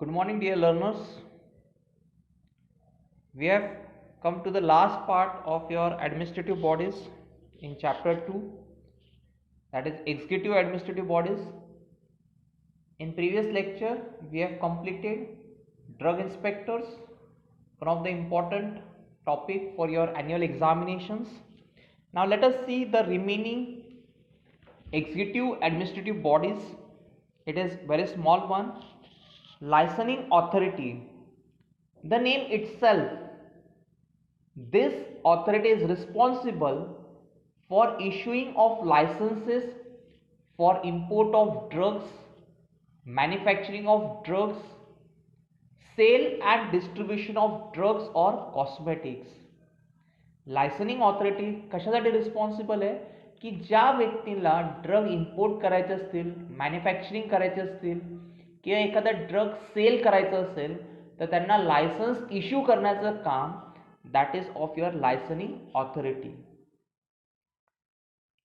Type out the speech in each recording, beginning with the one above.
Good morning, dear learners. We have come to the last part of your administrative bodies in chapter 2, that is executive administrative bodies. In previous lecture, we have completed drug inspectors, one of the important topic for your annual examinations. Now let us see the remaining executive administrative bodies. It is very small one. Licensing authority. The name itself, this authority is responsible for issuing of licenses for import of drugs, manufacturing of drugs, sale and distribution of drugs or cosmetics. Licensing authority कशासाठी responsible आहे की ज्या व्यक्तीला drug import करायचे असतील, manufacturing करायचे असतील किंवा एखादा ड्रग सेल करायचं असेल तर त्यांना लायसन्स इश्यू करण्याचं काम that is of your licensing authority.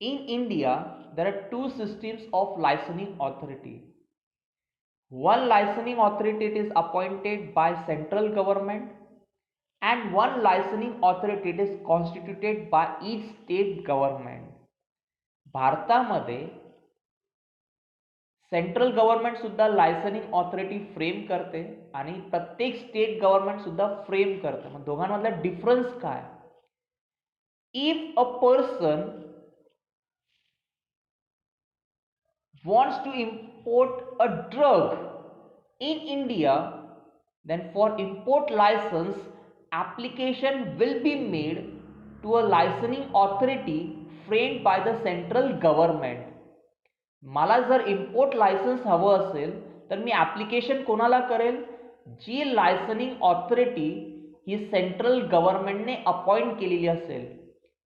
In India, there are two systems of licensing authority. One licensing authority is appointed by central government and one licensing authority is constituted by each state government. भारतामध्ये central government सुद्धा लायसनिंग authority frame करते आणि प्रत्येक state government सुद्धा frame करते. मग दोघांमधला difference काय? If a person wants to import a drug in India, then for import license application will be made to a licensing authority framed by the central government. मला जर import licence हवं असेल तर मी application कोणाला करेल? जी लायसनिंग authority ही central गव्हर्नमेंटने appoint केलेली असेल,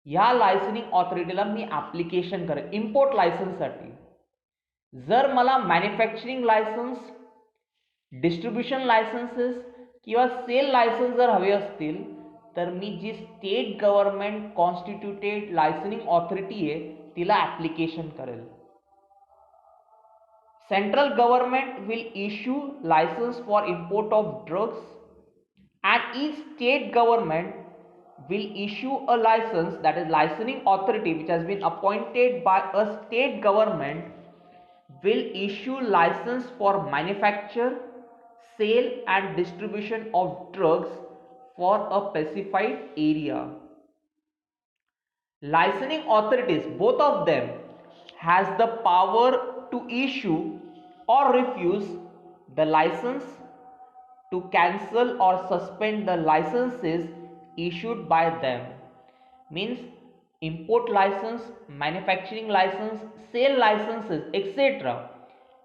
ह्या लायसनिंग ऑथॉरिटीला मी ॲप्लिकेशन करेल इम्पोर्ट लायसन्ससाठी. जर मला मॅन्युफॅक्चरिंग लायसन्स, डिस्ट्रीब्युशन लायसन्सेस किंवा सेल लायसन्स जर हवे असतील तर मी जी स्टेट गव्हर्नमेंट कॉन्स्टिट्यूटेड लायसनिंग ऑथॉरिटी आहे तिला ॲप्लिकेशन करेल. Central government will issue license for import of drugs and each state government will issue a license, that is licensing authority which has been appointed by a state government will issue license for manufacture, sale and distribution of drugs for a specified area. Licensing authorities, both of them, has the power to issue or refuse the license, to cancel or suspend the licenses issued by them. Means import license, manufacturing license, sale licenses, etc.,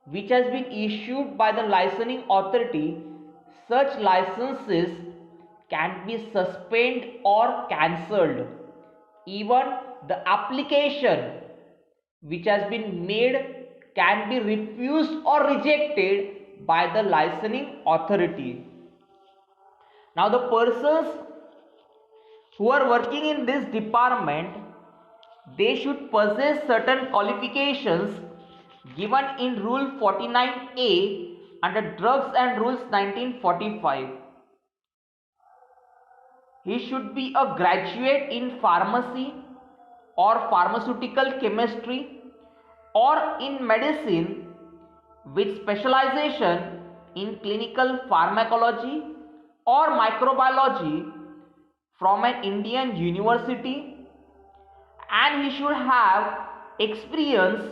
which has been issued by the licensing authority, such licenses can be suspended or cancelled. Even the application which has been made can be refused or rejected by the licensing authority. Now the persons who are working in this department, they should possess certain qualifications given in Rule 49A under Drugs and Rules 1945. He should be a graduate in pharmacy or pharmaceutical chemistry or in medicine with specialization in clinical pharmacology or microbiology from an Indian university, and he should have experience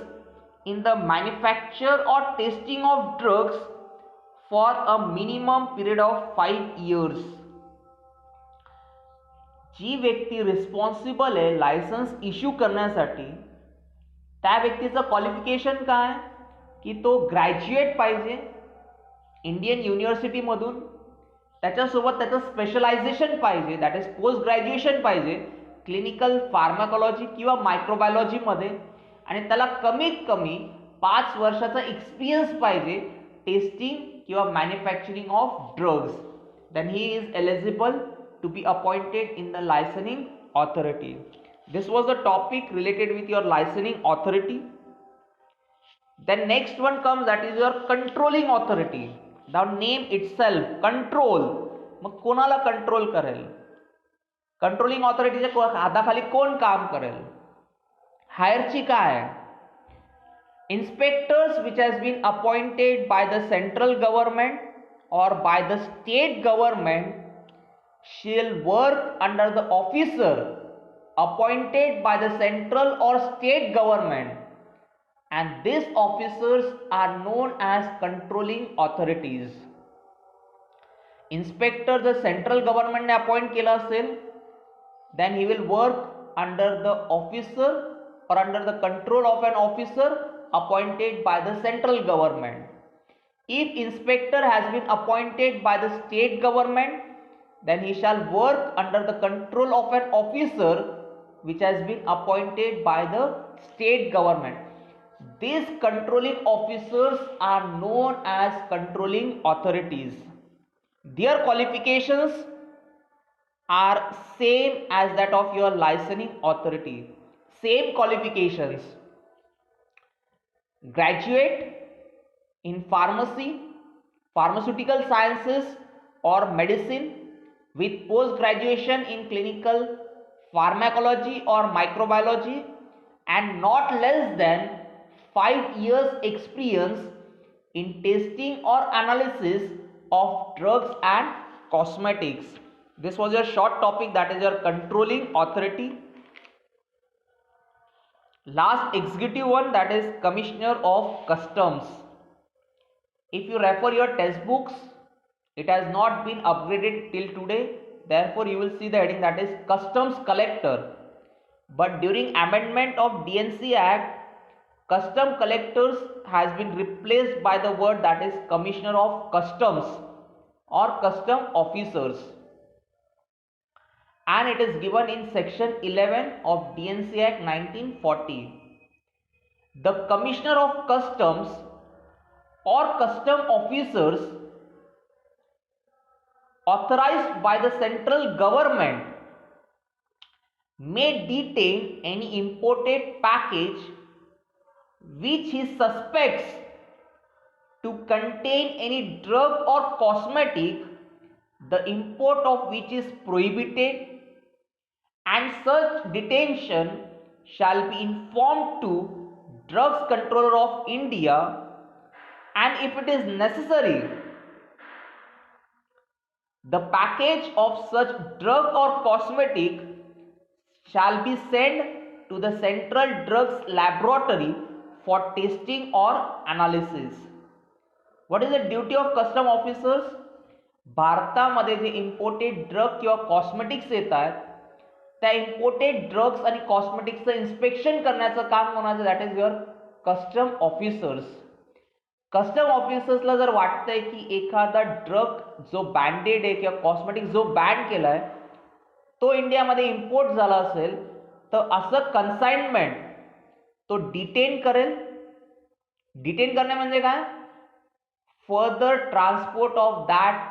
in the manufacture or testing of drugs for a minimum period of 5 years. जी व्यक्ती responsible आहे licence issue करण्यासाठी, त्या व्यक्तीचं qualification काय की तो graduate पाहिजे Indian युनिव्हर्सिटीमधून, त्याच्यासोबत त्याचं स्पेशलायझेशन पाहिजे, दॅट इज पोस्ट ग्रॅज्युएशन पाहिजे क्लिनिकल फार्माकॉलॉजी किंवा मायक्रोबायोलॉजीमध्ये, आणि त्याला कमीत कमी 5 वर्षाचा एक्सपिरियन्स पाहिजे टेस्टिंग किंवा manufacturing of drugs. Then he is eligible to be appointed in the licensing authority. This was the topic related with your licensing authority. Then next one comes, that is your controlling authority. The name itself control, मग कोणाला control करेल? Controlling ऑथॉरिटीच्या हाताखाली कोण काम करेल? हायरची काय आहे? Inspectors which has been appointed by the central government or by the state government shall work under the officer appointed by the central or state government, and these officers are known as controlling authorities. Inspector the central government ने appoint केला असेल, then he will work under the officer or under the control of an officer appointed by the central government. If inspector has been appointed by the state government, then he shall work under the control of an officer which has been appointed by the state government. These controlling officers are known as controlling authorities. Their qualifications are same as that of your licensing authority. Same qualifications. Graduate in pharmacy, pharmaceutical sciences or medicine with post graduation in clinical pharmacology or microbiology and not less than 5 years experience in testing or analysis of drugs and cosmetics. This was your short topic, that is your controlling authority. Last executive one, that is Commissioner of Customs. If you refer your test books, it has not been upgraded till today, therefore you will see the heading that is Customs Collector. But during amendment of DNC Act, Custom Collectors has been replaced by the word that is Commissioner of Customs or Custom Officers, and it is given in section 11 of DNC Act 1940. The Commissioner of Customs or Custom Officers authorized by the central government may detain any imported package which he suspects to contain any drug or cosmetic, the import of which is prohibited, and such detention shall be informed to Drugs Controller of India, and if it is necessary, the package of such drug or cosmetic shall be sent to the Central Drugs Laboratory for testing or analysis. What is the duty of custom officers? भारतामध्ये जे imported drug किंवा cosmetics येत आहेत त्या imported drugs आणि कॉस्मेटिक्सचं inspection करण्याचं काम कोणाचं? That is your custom officers. Custom ऑफिसर्सला जर वाटतंय की एखादा ड्रग जो बँडेड आहे किंवा कॉस्मेटिक जो बॅन केला आहे तो इंडियामध्ये इम्पोर्ट झाला असेल तर असं कन्साइनमेंट तो डिटेन करेल. डिटेन करणे म्हणजे काय? Further transport of that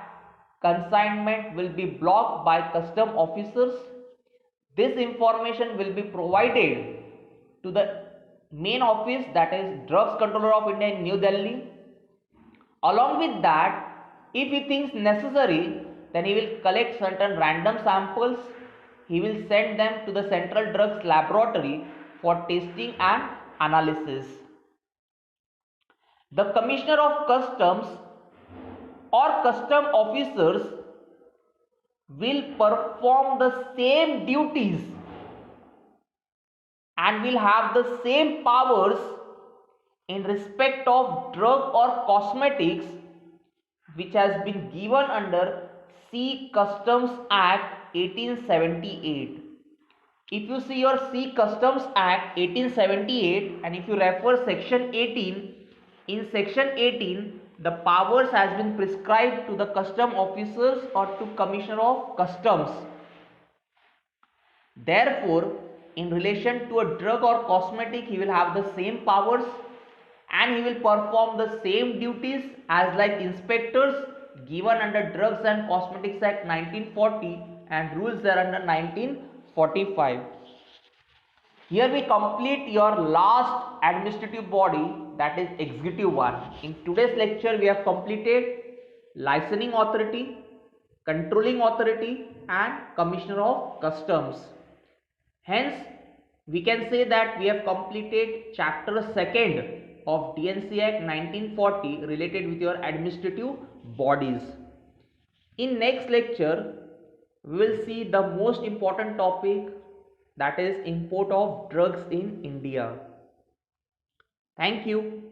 consignment will be blocked by custom officers. This information will be provided to the main office, that is Drugs Controller of India in New Delhi. Along with that, if he thinks necessary, then he will collect certain random samples. He will send them to the Central Drugs Laboratory for testing and analysis. The Commissioner of Customs or custom officers will perform the same duties and will have the same powers in respect of drug or cosmetics which has been given under Sea Customs Act 1878. If you see your Sea Customs Act 1878 and if you refer section 18, in section 18 the powers has been prescribed to the custom officers or to Commissioner of Customs. Therefore, in relation to a drug or cosmetic, he will have the same powers and he will perform the same duties as like inspectors given under Drugs and Cosmetics Act 1940 and rules there under 1945. Here we complete your last administrative body, that is executive one. In today's lecture we have completed licensing authority, controlling authority and commissioner of customs. Hence, we can say that we have completed chapter 2nd of DNC Act 1940 related with your administrative bodies. In next lecture, we will see the most important topic, that is import of drugs in India. Thank you.